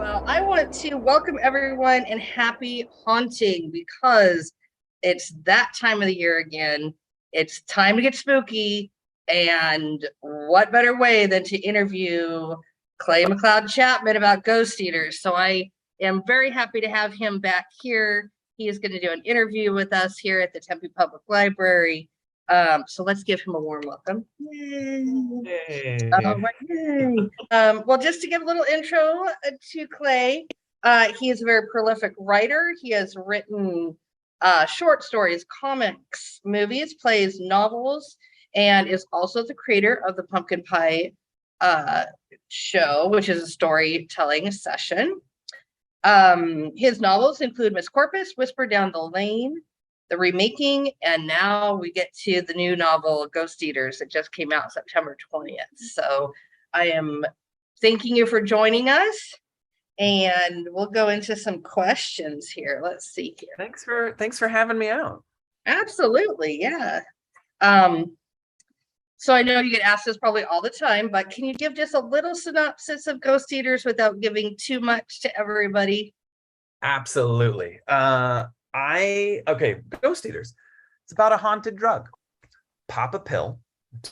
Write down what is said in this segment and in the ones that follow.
Well, I want to welcome everyone and happy haunting because it's that time of the year again. It's time to get spooky. And what better way than to interview Clay McLeod Chapman about ghost eaters? So I am very happy to have him back here. He is going to do an interview with us here at the Tempe Public Library. So let's give him a warm welcome. Yay. Hey. Yay. Well, just to give a little intro to Clay, he is a very prolific writer. He has written short stories, comics, movies, plays, novels, and is also the creator of the Pumpkin Pie show, which is a storytelling session. His novels include Miss Corpus, Whisper Down the Lane, the remaking, and now we get to the new novel Ghost Eaters that just came out September 20th. So I am thanking you for joining us, and we'll go into some questions here. Let's see here. Thanks for having me out. Absolutely, yeah. So I know you get asked this probably all the time, but can you give just a little synopsis of Ghost Eaters without giving too much to everybody? Absolutely. Ghost Eaters. It's about a haunted drug. Pop a pill,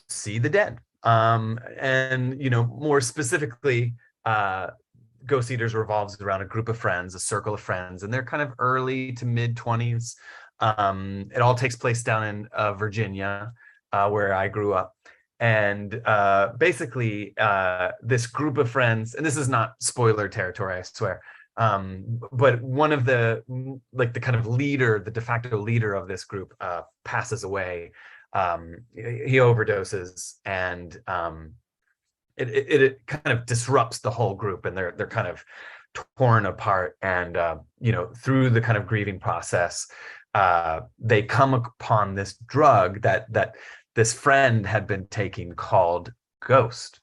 see the dead. And more specifically, Ghost Eaters revolves around a group of friends, a circle of friends, and they're kind of early to mid 20s. It all takes place down in Virginia, where I grew up. And basically, this group of friends, and this is not spoiler territory, I swear, but one of the kind of leader, the de facto leader of this group, passes away. He overdoses, and it kind of disrupts the whole group, and they're kind of torn apart. And through the kind of grieving process, they come upon this drug that this friend had been taking called Ghost.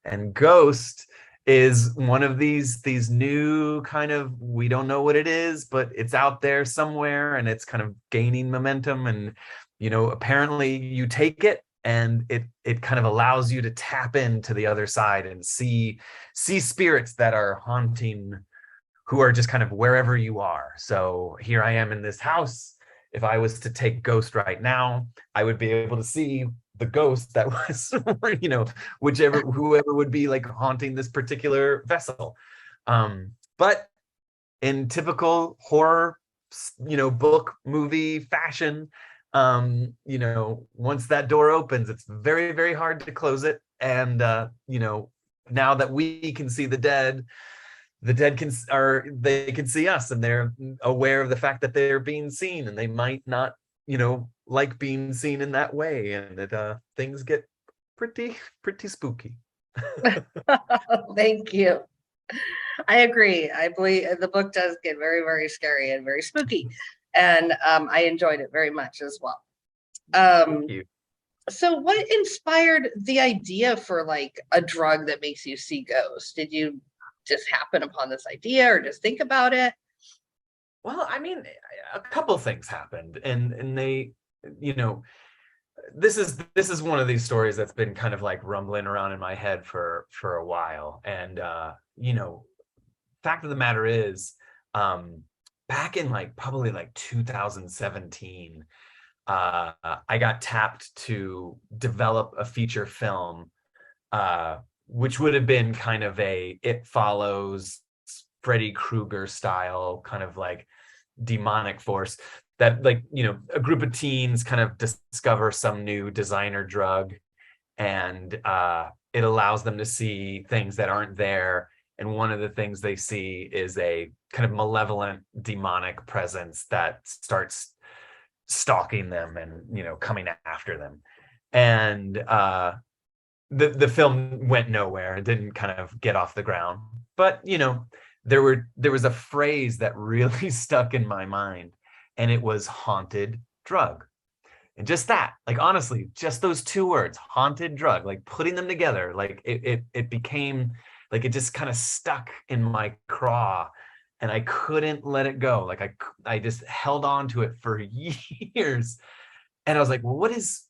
And Ghost is one of these new kind of, we don't know what it is, but it's out there somewhere, and it's kind of gaining momentum. And apparently you take it, and it kind of allows you to tap into the other side and see spirits that are haunting, who are just kind of wherever you are. So here I am in this house. If I was to take Ghost right now, I would be able to see the ghost that was, whoever would be like haunting this particular vessel. But in typical horror, book, movie fashion, once that door opens, it's very, very hard to close it. And, now that we can see the dead can see us, and they're aware of the fact that they're being seen, and they might not, like being seen in that way. And things get pretty spooky. Thank you. I agree. I believe the book does get very, very scary and very spooky. And I enjoyed it very much as well. Thank you. So what inspired the idea for like a drug that makes you see ghosts? Did you just happen upon this idea, or just think about it? Well, I mean, a couple things happened, and they, this is one of these stories that's been kind of like rumbling around in my head for a while. And fact of the matter is, back in probably 2017, I got tapped to develop a feature film, which would have been kind of a It Follows, Freddy Krueger style, kind of like demonic force that a group of teens kind of discover some new designer drug, and it allows them to see things that aren't there. And one of the things they see is a kind of malevolent demonic presence that starts stalking them and coming after them. And the film went nowhere. It didn't kind of get off the ground. But there was a phrase that really stuck in my mind, and it was haunted drug. And just that, honestly, just those two words, haunted drug, putting them together, it became it just kind of stuck in my craw, and I couldn't let it go. I just held on to it for years. And I was like, well, what is,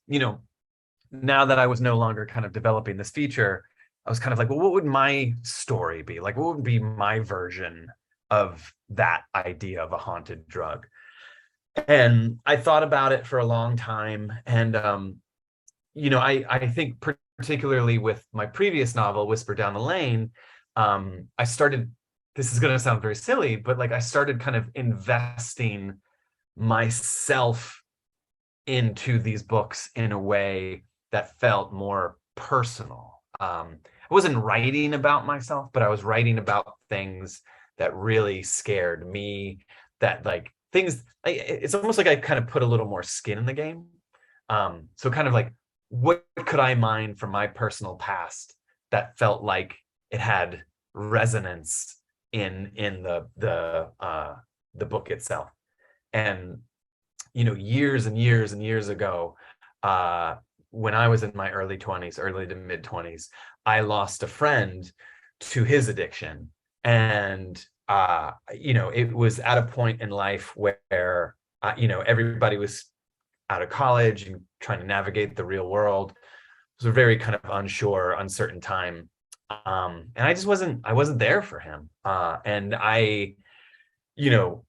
now that I was no longer kind of developing this feature, I was kind of like, well, what would my story be? Like, what would be my version of that idea of a haunted drug? And I thought about it for a long time. And, I think particularly with my previous novel, Whisper Down the Lane, I started, this is going to sound very silly, but like I started kind of investing myself into these books in a way that felt more personal. I wasn't writing about myself, but I was writing about things that really scared me, that like things, it's almost like I kind of put a little more skin in the game. So kind of like, what could I mine from my personal past that felt like it had resonance in the book itself? And years and years and years ago, when I was in my early 20s, early to mid 20s, I lost a friend to his addiction. And, it was at a point in life where, everybody was out of college and trying to navigate the real world. It was a very kind of unsure, uncertain time. And I wasn't there for him. And I, you know,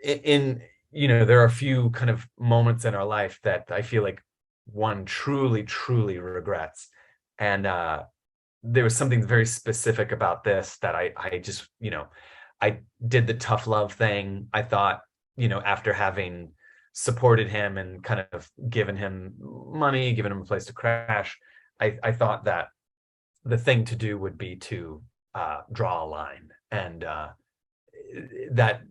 in, there are a few kind of moments in our life that I feel like one truly, truly regrets. And there was something very specific about this that I just, I did the tough love thing. I thought, after having supported him and kind of given him money, given him a place to crash, I thought that the thing to do would be to draw a line. And that,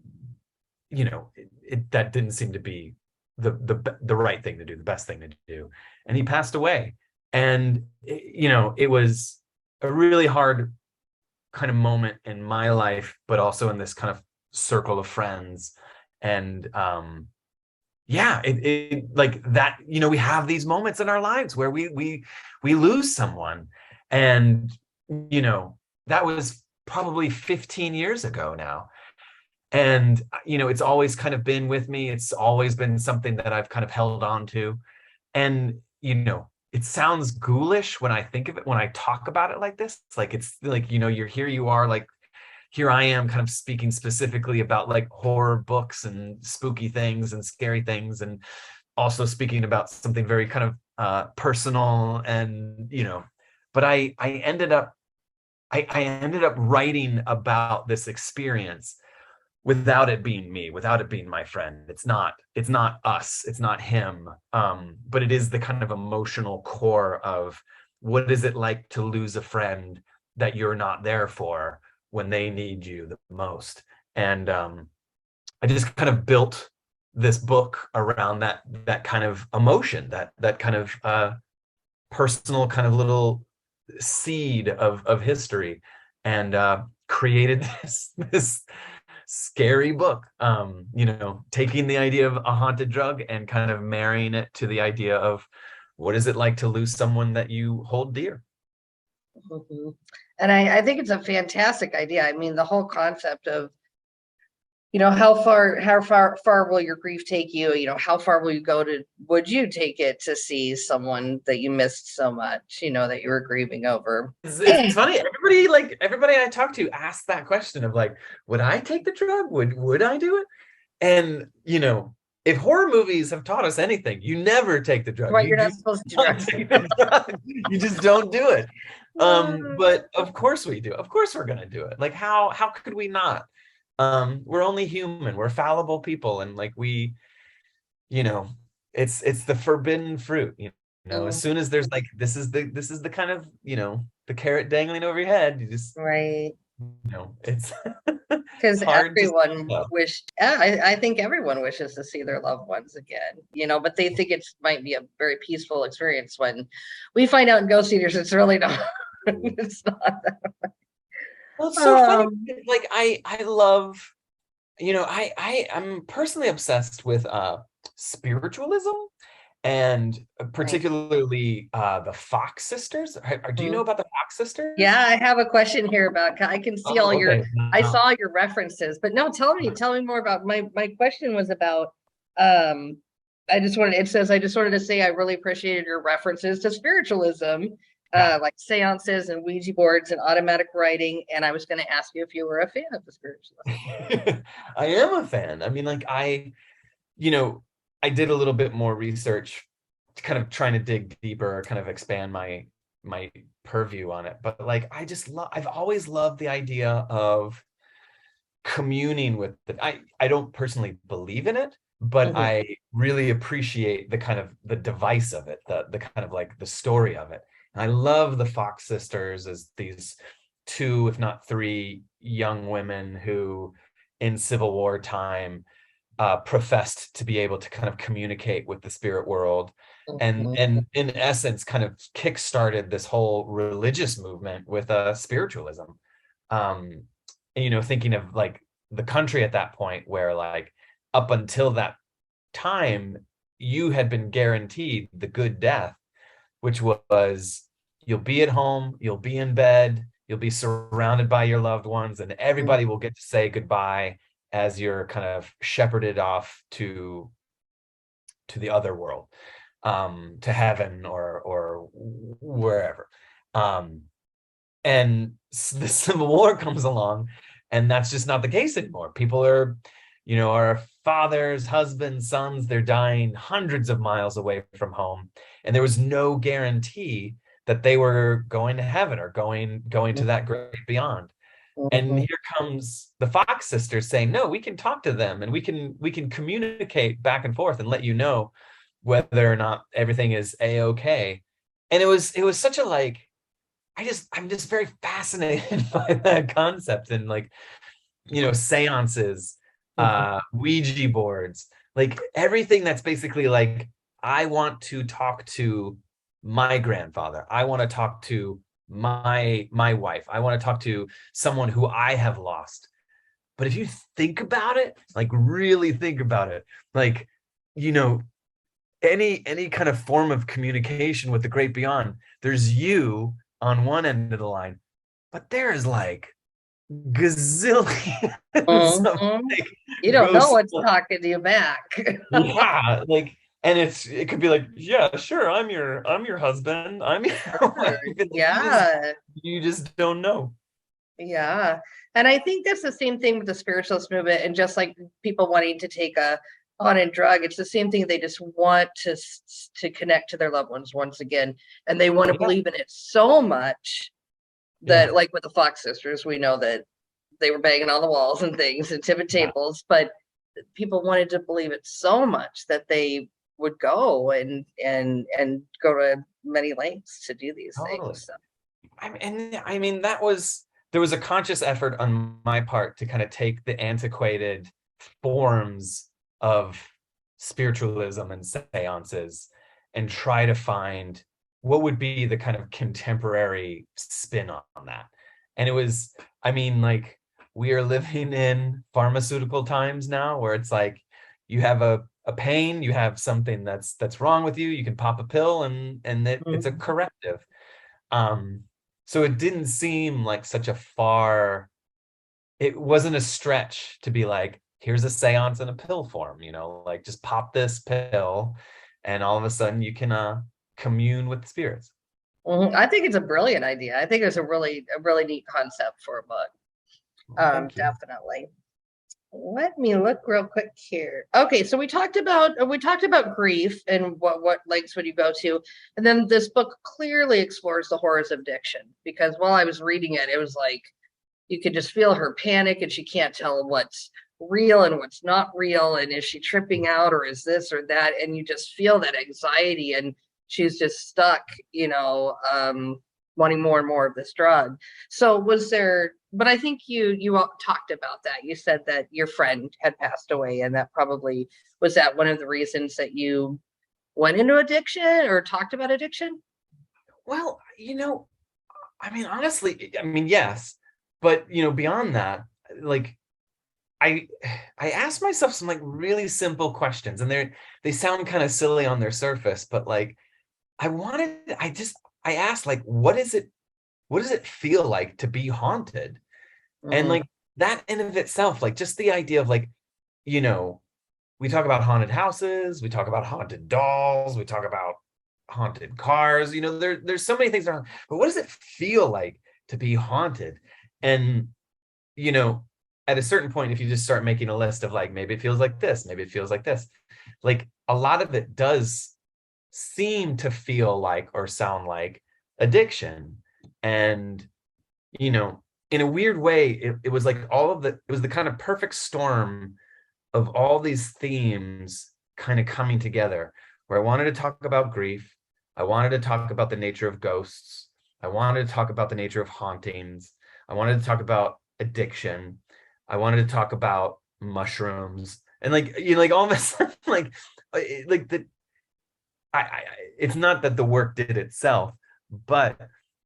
that didn't seem to be the right thing to do, the best thing to do. And he passed away. And, it was a really hard kind of moment in my life, but also in this kind of circle of friends. And yeah, it like that, we have these moments in our lives where we lose someone. And, that was probably 15 years ago now. And, it's always kind of been with me. It's always been something that I've kind of held on to. And, it sounds ghoulish when I think of it, when I talk about it like this. It's like, it's like, you are like, here I am kind of speaking specifically about like horror books and spooky things and scary things. And also speaking about something very kind of personal. And, but I ended up writing about this experience without it being me, without it being my friend. It's not us, it's not him. But it is the kind of emotional core of what is it like to lose a friend that you're not there for when they need you the most. And I just kind of built this book around that kind of emotion, that kind of personal kind of little seed of history, and created this scary book, taking the idea of a haunted drug and kind of marrying it to the idea of what is it like to lose someone that you hold dear. Mm-hmm. And I think it's a fantastic idea. I mean, the whole concept of, how far will your grief take you? How far will you go would you take it to see someone that you missed so much, that you were grieving over? It's funny. Everybody I talk to asks that question of like, would I take the drug? Would I do it? And, if horror movies have taught us anything, you never take the drug. Right, you're not supposed to take the drug. You just don't do it. But of course we do. Of course we're gonna do it. Like how could we not? We're only human. We're fallible people, and like we, it's the forbidden fruit. As soon as there's like this is the kind of the carrot dangling over your head, you just right. It's because everyone wished. I think everyone wishes to see their loved ones again. But they think it might be a very peaceful experience. When we find out in Ghost Eaters, it's really not. It's not that way. Well, it's so funny. Like I love, I'm personally obsessed with spiritualism, and particularly the Fox sisters. Do you know about the Fox sisters? Yeah, I have a question here about. I can see all your. I saw your references, but no, tell me more about. My question was about. It says I just wanted to say I really appreciated your references to spiritualism. Yeah. like seances and Ouija boards and automatic writing. And I was going to ask you if you were a fan of the spiritualist. I am a fan. I mean, like you know, I did a little bit more research, kind of trying to dig deeper, kind of expand my purview on it. But like, I've always loved the idea of communing with I don't personally believe in it, but Mhm. I really appreciate the kind of the device of it, the kind of like the story of it. And I love the Fox sisters as these two, if not three, young women who in Civil War time professed to be able to kind of communicate with the spirit world, and in essence kind of kickstarted this whole religious movement with spiritualism. And, thinking of like the country at that point where like up until that time you had been guaranteed the good death, which was you'll be at home, you'll be in bed, you'll be surrounded by your loved ones, and everybody will get to say goodbye as you're kind of shepherded off to the other world, to heaven or wherever. And the Civil War comes along, and that's just not the case anymore. People are, our fathers, husbands, sons, they're dying hundreds of miles away from home, and there was no guarantee that they were going to heaven or going to that great beyond. And here comes the Fox sisters saying, no, we can talk to them, and we can communicate back and forth and let you know whether or not everything is a-okay. And it was such a like, I'm just very fascinated by that concept, and like, seances, Ouija boards, like everything that's basically like, I want to talk to my grandfather. I want to talk to my wife. I want to talk to someone who I have lost. But if you think about it, like really think about it, like, you know, any kind of form of communication with the great beyond, there's you on one end of the line, but there is like gazillions of like You don't know ghosts. what's talking to you back. Yeah, like, and it could be like, yeah, sure, I'm your husband, I'm your wife. Yeah. You just don't know. Yeah. And I think that's the same thing with the spiritualist movement, and just like people wanting to take a on and drug, it's the same thing. They just want to connect to their loved ones once again, and they want to Yeah, believe in it so much yeah, that, like with the Fox sisters, we know that they were banging on the walls and things and tipping yeah, tables, but people wanted to believe it so much that they would go and go to many lengths to do these totally. things. So. I mean, there was a conscious effort on my part to kind of take the antiquated forms of spiritualism and seances and try to find what would be the kind of contemporary spin on that. And it was, I mean, like, we are living in pharmaceutical times now where it's like you have a pain, you have something that's wrong with you, you can pop a pill, and it's a corrective. um so it didn't seem like such a far, it wasn't a stretch to be like, here's a seance in a pill form, like just pop this pill and all of a sudden you can commune with the spirits. I think it's a brilliant idea. I think it's a really neat concept for a book. Well, thank you. Definitely. Let me look real quick here. Okay, so we talked about grief and what lengths would you go to, and then this book clearly explores the horrors of addiction, because while I was reading it, it was like you could just feel her panic, and she can't tell what's real and what's not real, and is she tripping out, or is this or that, and you just feel that anxiety, and she's just stuck, wanting more and more of this drug. So was there, but I think you all talked about that. You said that your friend had passed away, and that probably was that one of the reasons that you went into addiction or talked about addiction. Well, I mean, honestly, I mean, yes, but beyond that, like, I I asked myself some like really simple questions, and they sound kind of silly on their surface, but like, I asked, like, what does it feel like to be haunted? And Mm, like that in of itself, like just the idea of like, you know, we talk about haunted houses, we talk about haunted dolls, we talk about haunted cars, there's so many things around, but what does it feel like to be haunted? And you know at a certain point, if you just start making a list of like, maybe it feels like this, maybe it feels like this, like a lot of it does seem to feel like or sound like addiction. And in a weird way, it was like it was the kind of perfect storm of all these themes kind of coming together, where I wanted to talk about grief, I wanted to talk about the nature of ghosts, I wanted to talk about the nature of hauntings, I wanted to talk about addiction, I wanted to talk about mushrooms, and like all of a sudden, like the it's not that the work did itself, but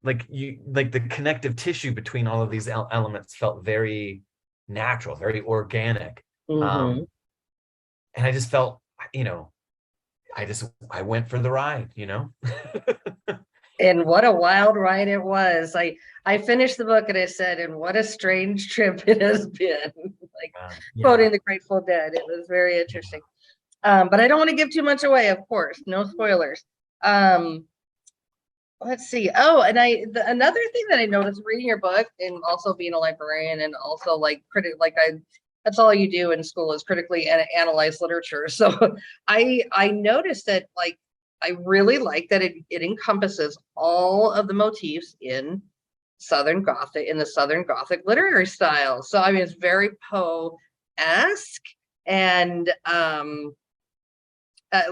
like the connective tissue between all of these elements felt very natural, very organic. Mm-hmm. And I just felt, you know, I went for the ride. And what a wild ride it was. I finished the book and I said, and what a strange trip it has been. Like Yeah. quoting the Grateful Dead. It was very interesting. But I don't want to give too much away, of course. No spoilers. Let's see. Oh, and another thing that I noticed reading your book and also being a librarian and also like that's all you do in school is critically analyze literature. So I noticed that like I really like that it encompasses all of the motifs in the Southern Gothic literary style. So I mean it's very Poe-esque, and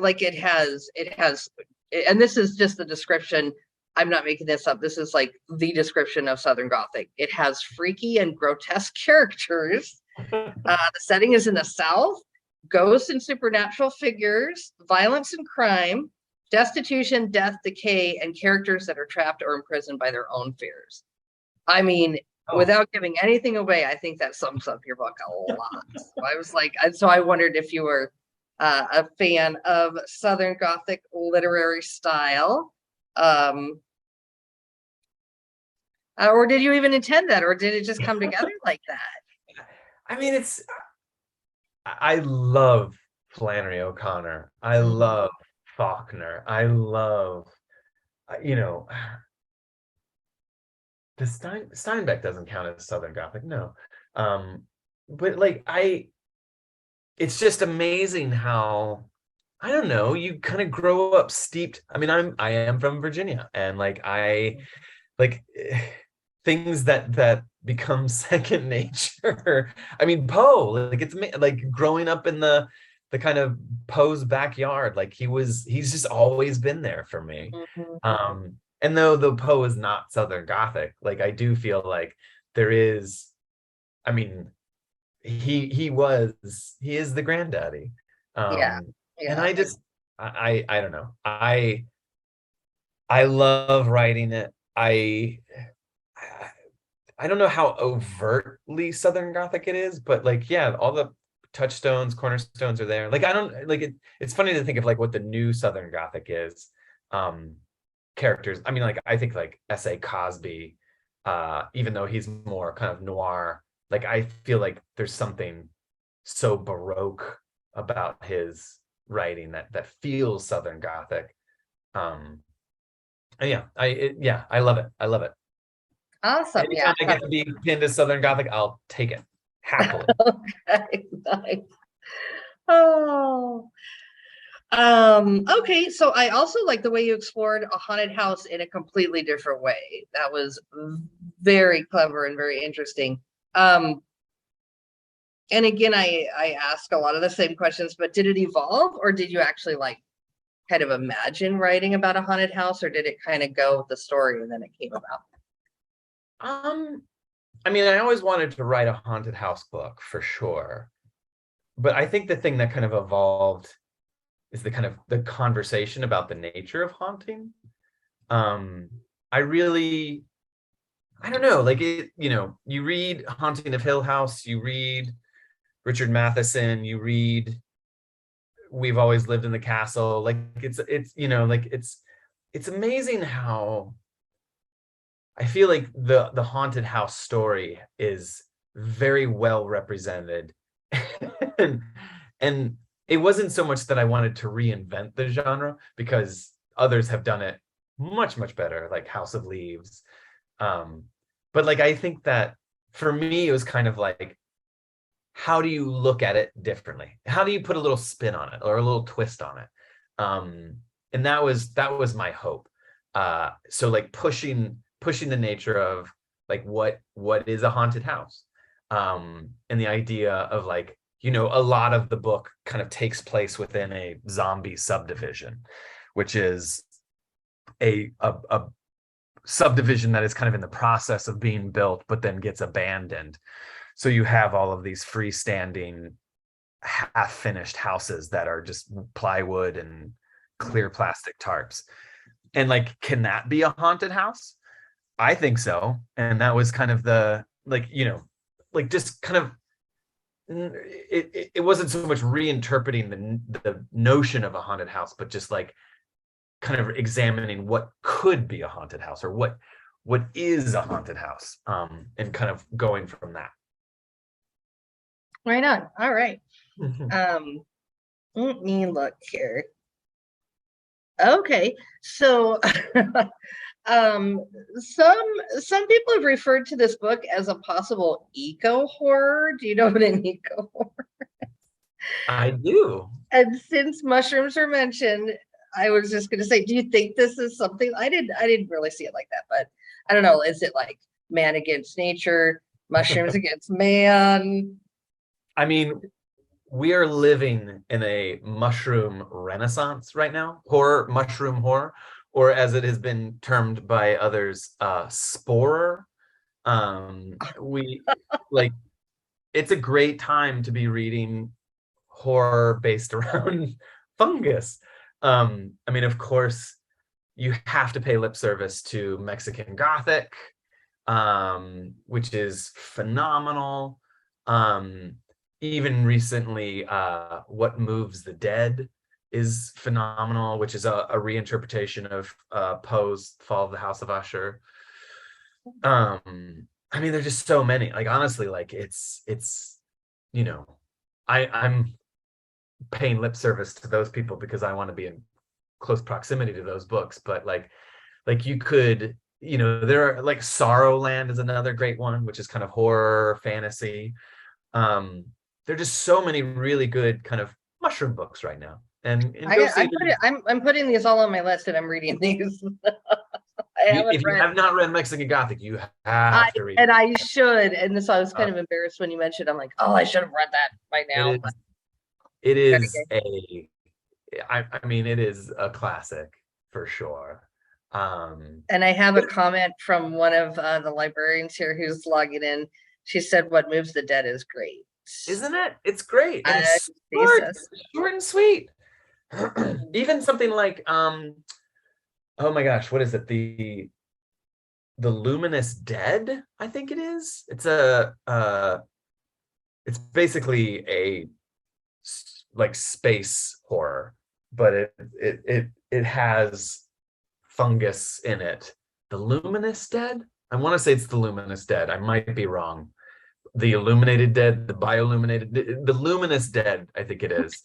like it has, and this is just the description. I'm not making this up. This is like the description of Southern Gothic. It has freaky and grotesque characters. The setting is in the South. Ghosts and supernatural figures, violence and crime, destitution, death, decay, and characters that are trapped or imprisoned by their own fears. I mean, without giving anything away, I think that sums up your book a lot. So I was like, so I wondered if you were a fan of Southern Gothic literary style. Or did you even intend that, or did it just come together like that? I mean, I love Flannery O'Connor. I love Faulkner. I love, the Steinbeck doesn't count as Southern Gothic, no. But like it's just amazing how, I don't know, you kind of grow up steeped. I mean, I am from Virginia, and like things that become second nature. I mean, Poe, like it's like growing up in the kind of Poe's backyard, like he's just always been there for me. And though Poe is not Southern Gothic, like I do feel like there is, I mean, he is the granddaddy. Yeah. And I don't know. I love writing it. I don't know how overtly Southern Gothic it is, but like, yeah, all the touchstones, cornerstones are there. Like, I don't like it. It's funny to think of like what the new Southern Gothic is. Characters. I mean, like, I think like S.A. Cosby, even though he's more kind of noir, like I feel like there's something so Baroque about his writing that feels Southern Gothic. And I love it. I love it. Awesome. Anytime I get to be pinned to Southern Gothic, I'll take it happily. Okay, nice. Oh. Okay, so I also like the way you explored a haunted house in a completely different way. That was very clever and very interesting. And again, I ask a lot of the same questions, but did it evolve, or did you actually like kind of imagine writing about a haunted house, or did it kind of go with the story and then it came about? I mean, I always wanted to write a haunted house book for sure. But I think the thing that kind of evolved is the kind of the conversation about the nature of haunting. I don't know, like you read Haunting of Hill House, you read Richard Matheson, you read We've Always Lived in the Castle. Like it's amazing how I feel like the haunted house story is very well represented. and it wasn't so much that I wanted to reinvent the genre, because others have done it much, much better, like House of Leaves. But like, I think that for me, it was kind of like, how do you look at it differently? How do you put a little spin on it or a little twist on it? And that was my hope. So like pushing the nature of like what is a haunted house, and the idea of like, you know, a lot of the book kind of takes place within a zombie subdivision, which is a subdivision that is kind of in the process of being built, but then gets abandoned. So you have all of these freestanding, half-finished houses that are just plywood and clear plastic tarps. And like, can that be a haunted house? I think so. And that was kind of the, like, you know, like just kind of, it wasn't so much reinterpreting the notion of a haunted house, but just like kind of examining what could be a haunted house, or what is a haunted house, and kind of going from that. Right on. All right. Let me look here. Okay, so some people have referred to this book as a possible eco horror. Do you know what an eco horror? I do. And since mushrooms are mentioned, I was just going to say, do you think this is something? I didn't really see it like that, but I don't know. Is it like man against nature, mushrooms against man? I mean, we are living in a mushroom renaissance right now, mushroom horror, or as it has been termed by others, sporer. We like, it's a great time to be reading horror based around fungus. I mean, of course, you have to pay lip service to Mexican Gothic, which is phenomenal. Even recently, What Moves the Dead is phenomenal, which is a reinterpretation of Poe's Fall of the House of Usher. I mean, there's just so many. Like, honestly, like it's you know, I'm paying lip service to those people because I want to be in close proximity to those books. But like you could, you know, there are like Sorrowland is another great one, which is kind of horror fantasy. There are just so many really good kind of mushroom books right now. And I'm putting these all on my list, and I'm reading these. If you have not read Mexican Gothic, you have to read it. And I should. And so I was kind of embarrassed when you mentioned. I'm like, oh, I should have read that by now. It is I mean, it is a classic for sure. And I have a comment from one of the librarians here who's logging in. She said, "What Moves the Dead" is great. Isn't it? It's great. And it's short and sweet. Even something like oh my gosh, what is it? The Luminous Dead, I think it is. It's it's basically a like space horror, but it has fungus in it. The Luminous Dead? I want to say it's the Luminous Dead. I might be wrong. The Illuminated Dead, the Bioluminated, the Luminous Dead, I think it is.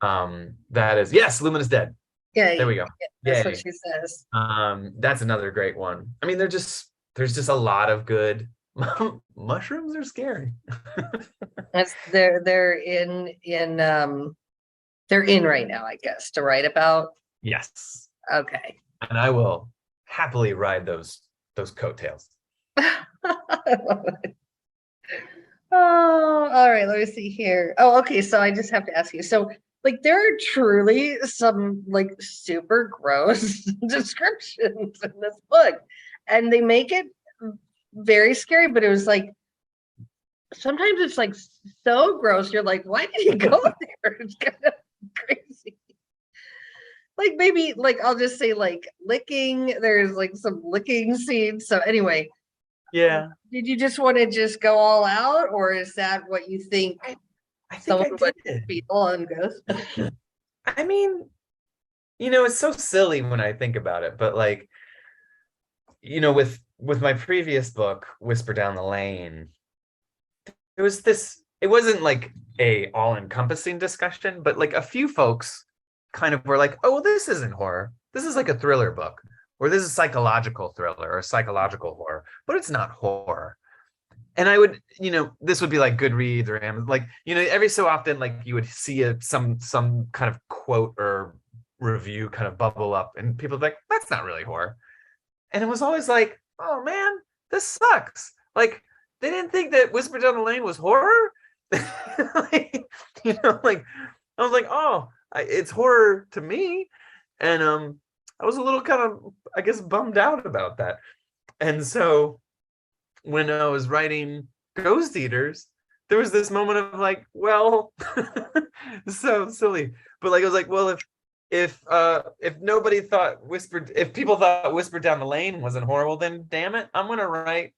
That is, yes, Luminous Dead. Yeah, there we go. That's what she says. That's another great one. I mean, there's just a lot of good. Mushrooms are scary. They're in right now, I guess, to write about. Yes. Okay. And I will happily ride those coattails. I love it. Oh, all right. Let me see here. Oh, okay. So I just have to ask you. So, like, there are truly some like super gross descriptions in this book, and they make it very scary. But it was like sometimes it's like so gross. You're like, why did he go there? It's kind of crazy. Like maybe like I'll just say like licking. There's like some licking scenes. So anyway. Yeah. Did you just want to just go all out, or is that what you think? I think I did. Feel and goes. I mean, you know, it's so silly when I think about it, but like, you know, with my previous book, Whisper Down the Lane, it was this. It wasn't like a all-encompassing discussion, but like a few folks kind of were like, "Oh, well, this isn't horror. this is like a thriller book, or this is psychological thriller or psychological horror, but it's not horror. And I would, this would be like Goodreads or Amazon, like, every so often, like you would see some kind of quote or review kind of bubble up, and people would be like, that's not really horror. And it was always like, oh man, this sucks. Like, they didn't think that Whisper Down the Lane was horror. Like, like I was like, oh, it's horror to me. And I was a little kind of, I guess, bummed out about that. And so when I was writing Ghost Eaters, there was this moment of like, well, so silly. But like, I was like, well, if nobody thought if people thought Whisper Down the Lane wasn't horror, well then damn it, I'm gonna write,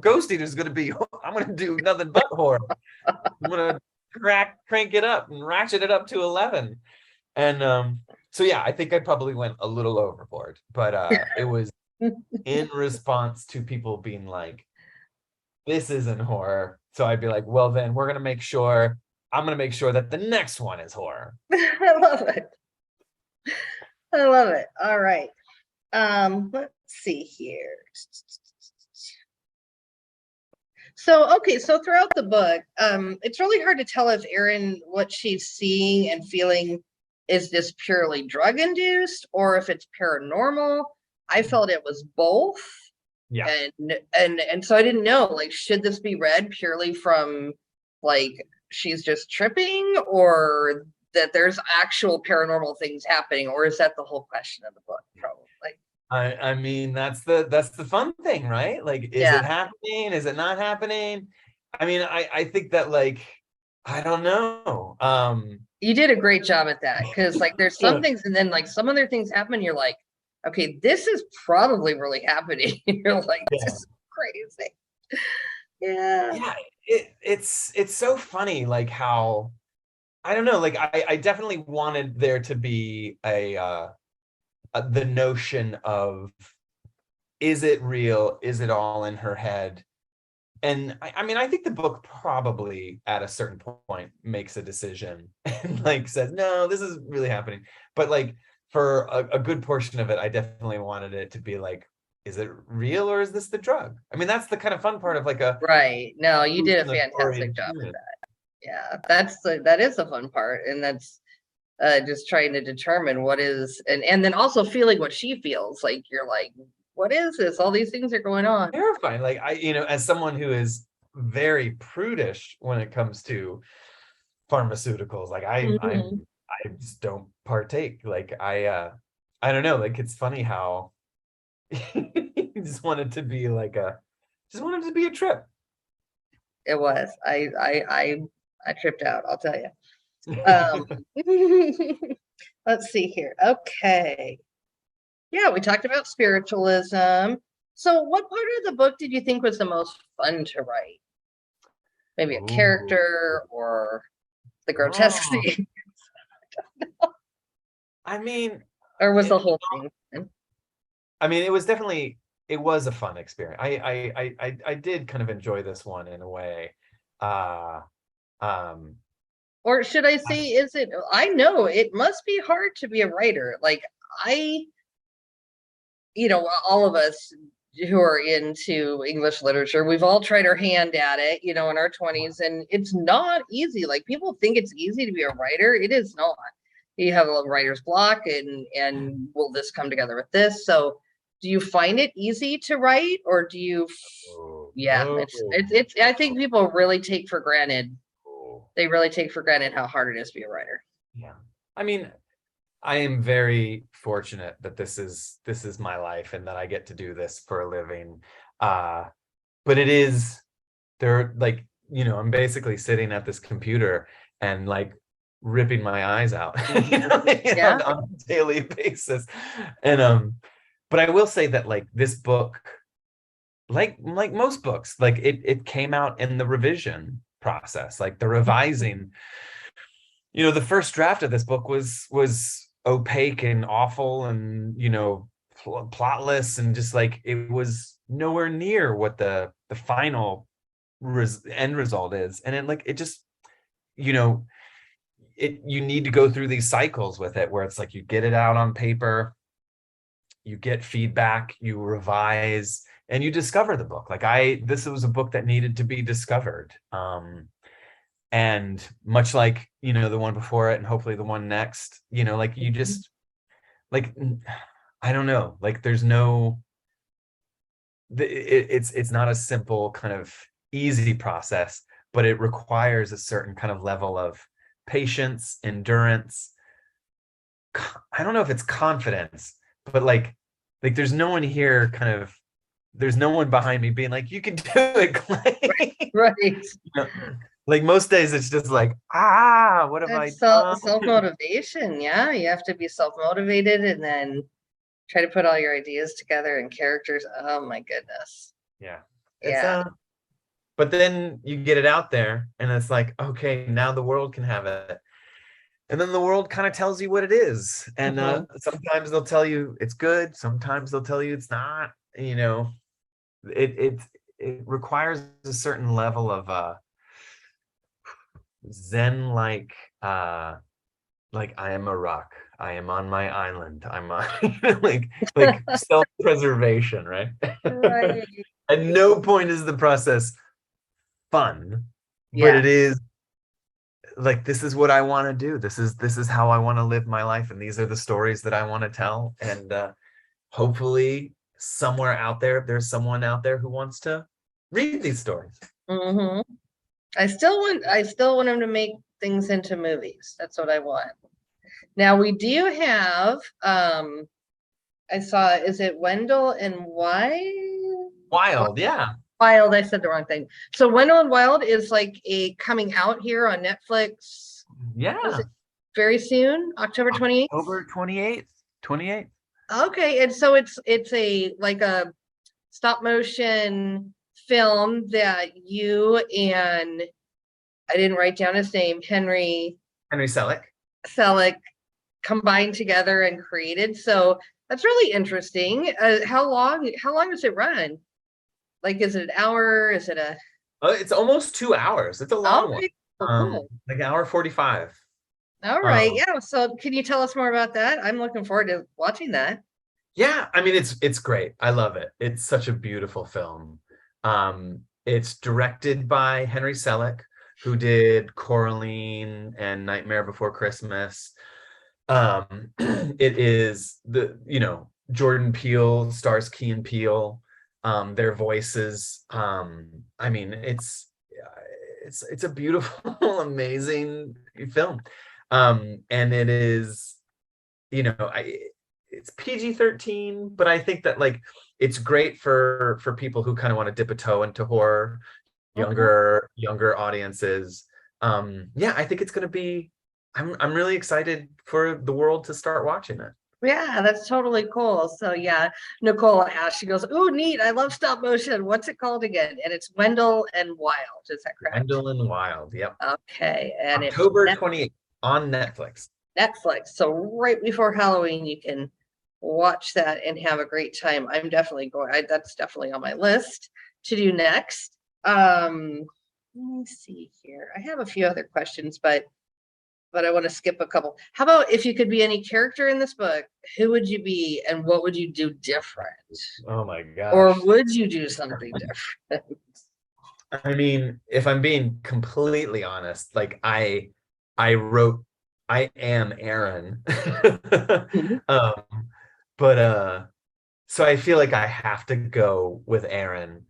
Ghost Eaters is gonna be, I'm gonna do nothing but horror. I'm gonna crank it up and ratchet it up to 11. And so yeah, I think I probably went a little overboard, but it was in response to people being like, this isn't horror. So I'd be like, well then I'm gonna make sure that the next one is horror. I love it. I love it. All right. Let's see here. So, okay, so throughout the book, it's really hard to tell if Erin, what she's seeing and feeling is this purely drug induced or if it's paranormal. I felt it was both. Yeah. And so I didn't know, like, should this be read purely from like she's just tripping, or that there's actual paranormal things happening, or is that the whole question of the book? Probably. I mean, that's the fun thing, right? Like, is it happening? Is it not happening? I mean, I think that, like, I don't know. You did a great job at that, because like there's some things and then like some other things happen, you're like, okay, this is probably really happening. You're like, this is crazy. Yeah, it's so funny, like how, I don't know, like I definitely wanted there to be the notion of, is it real? Is it all in her head? And I mean, I think the book probably at a certain point makes a decision and like says, no, this is really happening. But like for a good portion of it, I definitely wanted it to be like, is it real or is this the drug? I mean, that's the kind of fun part of like a right. No, you did a fantastic job with that. Yeah, that is the fun part, and that's just trying to determine what is, and then also feeling what she feels. Like you're like, what is this? All these things are going on. Terrifying. Like I, as someone who is very prudish when it comes to pharmaceuticals, like I just don't partake. Like I don't know. Like it's funny how just wanted to be like just wanted to be a trip. It was. I tripped out, I'll tell you. Let's see here. Okay. Yeah, we talked about spiritualism. So what part of the book did you think was the most fun to write? Maybe a character or the grotesque thing? I mean, or was the whole thing? I mean, it was a fun experience. I did kind of enjoy this one in a way. Or should I say, is it, I know it must be hard to be a writer. Like all of us who are into English literature, we've all tried our hand at it, in our 20s, and it's not easy. Like people think it's easy to be a writer. It is not. You have a writer's block, and will this come together with this? So do you find it easy to write, or do you, it's I think people really take for granted. They really take for granted how hard it is to be a writer. Yeah. I mean, I am very fortunate that this is my life and that I get to do this for a living. But it is, like, I'm basically sitting at this computer and like ripping my eyes out on a daily basis. And but I will say that like this book, like most books, like it came out in the revision process, like the revising. The first draft of this book was opaque and awful and plotless, and just like it was nowhere near what the final end result is. And it just you need to go through these cycles with it where it's like you get it out on paper, you get feedback, you revise, and you discover the book. Like this was a book that needed to be discovered. And much like, the one before it and hopefully the one next, like you just like, I don't know, like there's no, it's not a simple kind of easy process, but it requires a certain kind of level of patience, endurance. I don't know if it's confidence, but like there's no one here there's no one behind me being like, you can do it, Clay. Right. Like most days it's just like, what have I done? Self-motivation. Yeah, you have to be self-motivated and then try to put all your ideas together and characters. Oh my goodness. Yeah. Yeah. But then you get it out there and it's like, okay, now the world can have it. And then the world kind of tells you what it is. And sometimes they'll tell you it's good. Sometimes they'll tell you it's not. It requires a certain level of Zen, like I am a rock. I am on my island. I'm like self-preservation, right? Right. At no point is the process fun, but Yeah. it is like, this is what I want to do. This is how I want to live my life, and these are the stories that I want to tell. And hopefully somewhere out there's someone out there who wants to read these stories. I still want him to make things into movies. That's what I want. Now we do have I saw, is it Wendell and Wild, yeah. Wild, I said the wrong thing. So Wendell and Wild is like a coming out here on Netflix. Yeah. Very soon, October 28th. October 28th. Okay, and so it's a like a stop motion film that you and, I didn't write down his name, Henry Selick combined together and created. So that's really interesting. How long does it run? Like, is it an hour? Is it a? It's almost 2 hours. It's a long one. Cool. Like 1:45. All right. Yeah. So can you tell us more about that? I'm looking forward to watching that. Yeah, I mean, it's great. I love it. It's such a beautiful film. It's directed by Henry Selick, who did Coraline and Nightmare Before Christmas. It is Jordan Peele stars Key and Peele, their voices. I mean, it's a beautiful, amazing film. And it is, it's PG-13, but I think that like it's great for people who kind of want to dip a toe into horror, younger audiences. Yeah, I think it's going to be, I'm really excited for the world to start watching it. Yeah, that's totally cool. So yeah, Nicole asked, she goes, "Oh, neat. I love stop motion. What's it called again?" And it's Wendell and Wild. Is that correct? Wendell and Wild. Yep. Okay. And October 28th on Netflix. So right before Halloween, you can watch that and have a great time. I'm definitely going. That's definitely on my list to do next. Let me see here. I have a few other questions, but I want to skip a couple. How about, if you could be any character in this book, who would you be and what would you do different? Oh my gosh. Or would you do something different? I mean, if I'm being completely honest, like I wrote, I am Aaron. But so I feel like I have to go with Aaron.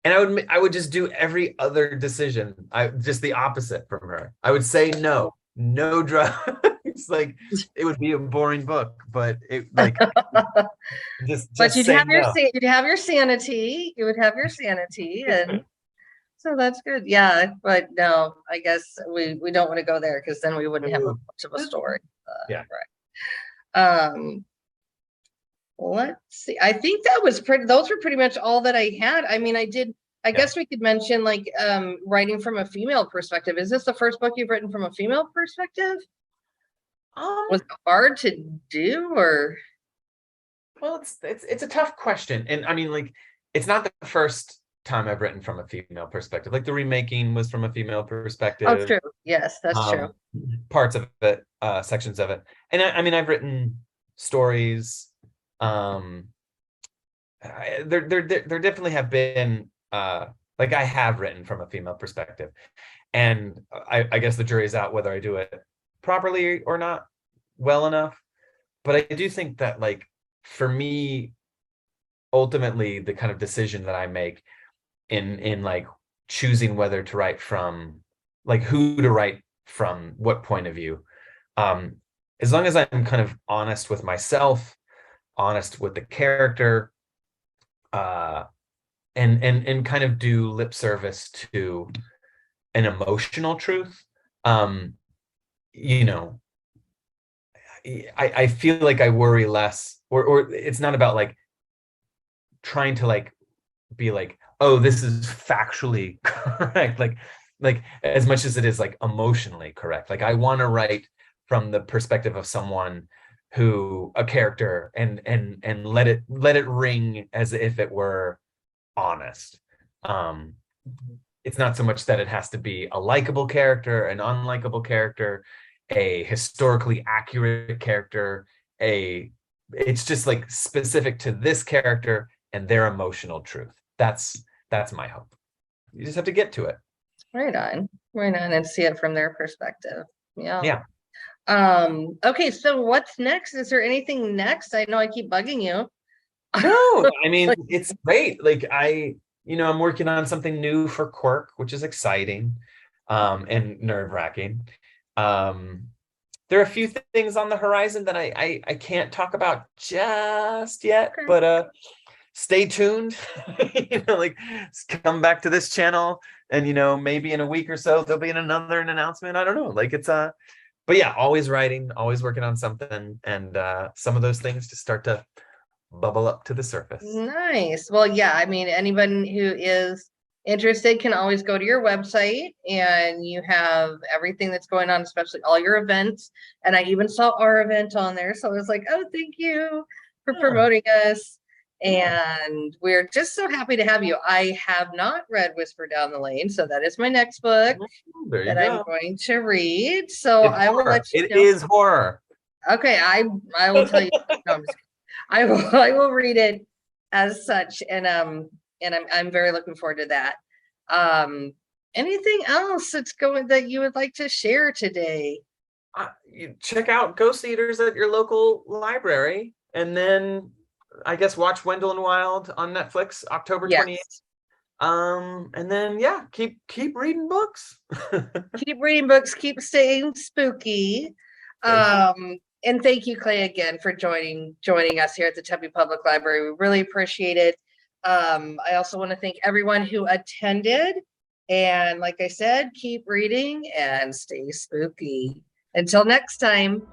And I would just do every other decision. Just the opposite from her. I would say no drugs. Like, it would be a boring book, but it like just you'd say have no. You'd have your sanity. You would have your sanity, and so that's good. Yeah, but no, I guess we don't want to go there because then we wouldn't have much of a story. Yeah. Right. Let's see. I think those were pretty much all that I had. I mean, I guess we could mention like writing from a female perspective. Is this the first book you've written from a female perspective? Was it hard to do, or? Well, it's a tough question. And I mean, like, it's not the first time I've written from a female perspective. Like, the remaking was from a female perspective. Oh, true. Yes, that's true. Parts of it, sections of it. And I mean, I've written stories There definitely have been like I have written from a female perspective, and I guess the jury's out whether I do it properly or not well enough. But I do think that, like, for me, ultimately the kind of decision that I make in like choosing whether to write from, like, who to write from what point of view, um as long as I'm kind of honest with myself, honest with the character, uh and kind of do lip service to an emotional truth, um you know, I feel like I worry less, or it's not about like trying to like be like, oh, this is factually correct, like as much as it is like emotionally correct. Like, I want to write from the perspective of someone who, a character, and let it ring as if it were honest. um it's not so much that it has to be a likable character, an unlikable character, a historically accurate character, a it's just like specific to this character and their emotional truth. That's my hope. You just have to get to it. Right on. Right on, and see it from their perspective. Yeah. Yeah. Okay, so what's next? Is there anything next? I know I keep bugging you. No, I mean, it's great. Like, I'm working on something new for Quirk, which is exciting, and nerve-wracking. There are a few things on the horizon that I can't talk about just yet, Okay. but stay tuned. Like, come back to this channel, and maybe in a week or so there'll be another announcement. I don't know. Like, it's but yeah, always writing, always working on something, and some of those things just start to bubble up to the surface. Nice. Well, yeah, I mean, anyone who is interested can always go to your website, and you have everything that's going on, especially all your events. And I even saw our event on there. So I was like, oh, thank you for promoting us. And we're just so happy to have you. I have not read Whisper Down the Lane, so that is my next book There you that I'm go. going to read. So It's I will horror. let you It know. is horror. Okay, I will tell you. No, I'm just kidding. I will read it as such, and I'm very looking forward to that. Anything else that's going that you would like to share today? You check out Ghost Eaters at your local library, and then I guess watch Wendell and Wild on Netflix October 28th. Yes. And then yeah, keep reading books. Keep reading books, keep staying spooky. And thank you, Clay, again for joining us here at the Tempe Public Library. We really appreciate it. I also want to thank everyone who attended. And like I said, keep reading and stay spooky. Until next time.